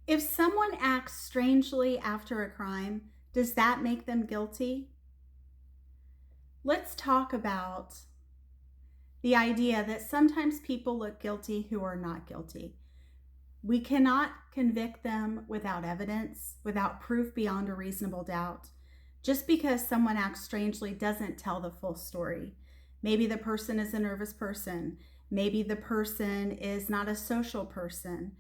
If someone acts strangely after a crime, does that make them guilty? Let's talk about the idea that sometimes people look guilty who are not guilty. We cannot convict them without evidence, without proof beyond a reasonable doubt. Just because someone acts strangely doesn't tell the full story. Maybe the person is a nervous person. Maybe the person is not a social person.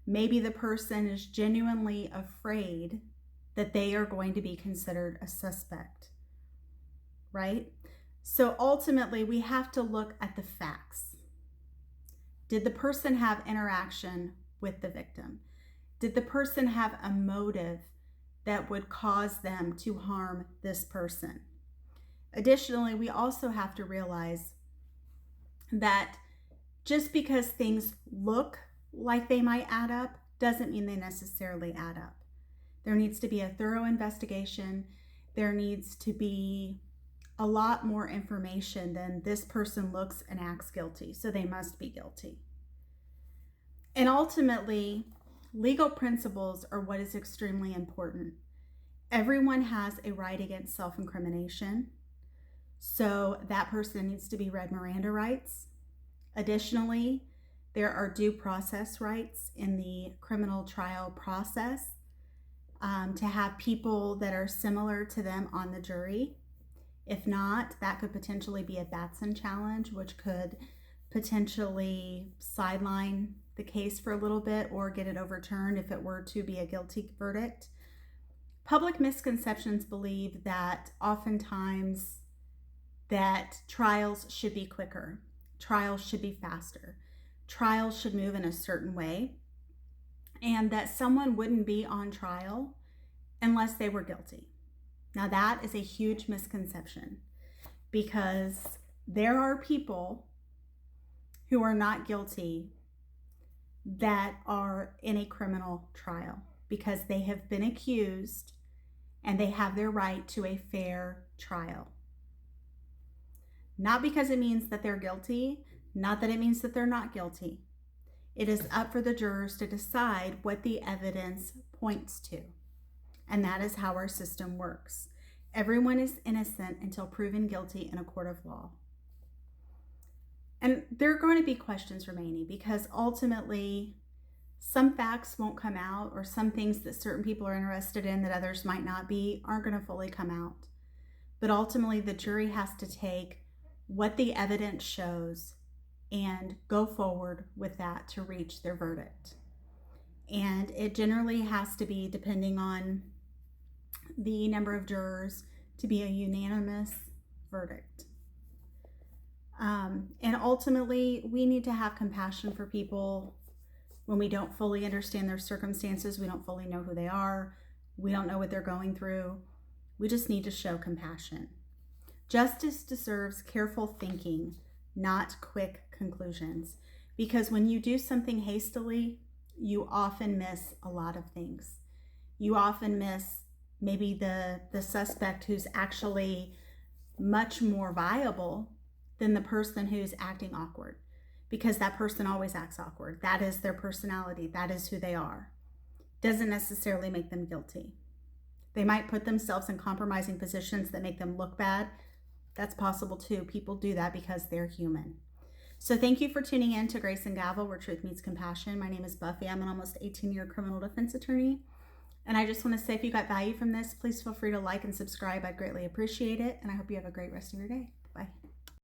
Maybe the person is genuinely afraid that they are going to be considered a suspect, right? So ultimately, we have to look at the facts. Did the person have interaction with the victim? Did the person have a motive that would cause them to harm this person? Additionally, we also have to realize that just because things look like they might add up doesn't mean they necessarily add up. There needs to be a thorough investigation. There needs to be a lot more information than this person looks and acts guilty, so they must be guilty. And ultimately, legal principles are what is extremely important. Everyone has a right against self-incrimination, so that person needs to be read Miranda rights. Additionally, there are due process rights in the criminal trial process to have people that are similar to them on the jury. If not, that could potentially be a Batson challenge, which could potentially sideline the case for a little bit or get it overturned if it were to be a guilty verdict. Public misconceptions believe that oftentimes that trials should be quicker, trials should be faster, trials should move in a certain way, and that someone wouldn't be on trial unless they were guilty. Now, that is a huge misconception because there are people who are not guilty that are in a criminal trial because they have been accused and they have their right to a fair trial. Not because it means that they're guilty, not that it means that they're not guilty. It is up for the jurors to decide what the evidence points to. And that is how our system works. Everyone is innocent until proven guilty in a court of law. And there are going to be questions remaining because ultimately some facts won't come out, or some things that certain people are interested in that others might not be aren't going to fully come out. But ultimately the jury has to take what the evidence shows and go forward with that to reach their verdict. And it generally has to be, depending on the number of jurors, to be a unanimous verdict. And ultimately, we need to have compassion for people when we don't fully understand their circumstances. We don't fully know who they are. We don't know what they're going through. We just need to show compassion. Justice deserves careful thinking, not quick conclusions. Because when you do something hastily, you often miss a lot of things. You often miss maybe the suspect who's actually much more viable than the person who's acting awkward, because that person always acts awkward. That is their personality. That is who they are. Doesn't necessarily make them guilty. They might put themselves in compromising positions that make them look bad. That's possible too. People do that because they're human. So thank you for tuning in to Grace and Gavel, where truth meets compassion. My name is Buffy. I'm an almost 18-year criminal defense attorney. And I just want to say, if you got value from this, please feel free to like and subscribe. I'd greatly appreciate it. And I hope you have a great rest of your day.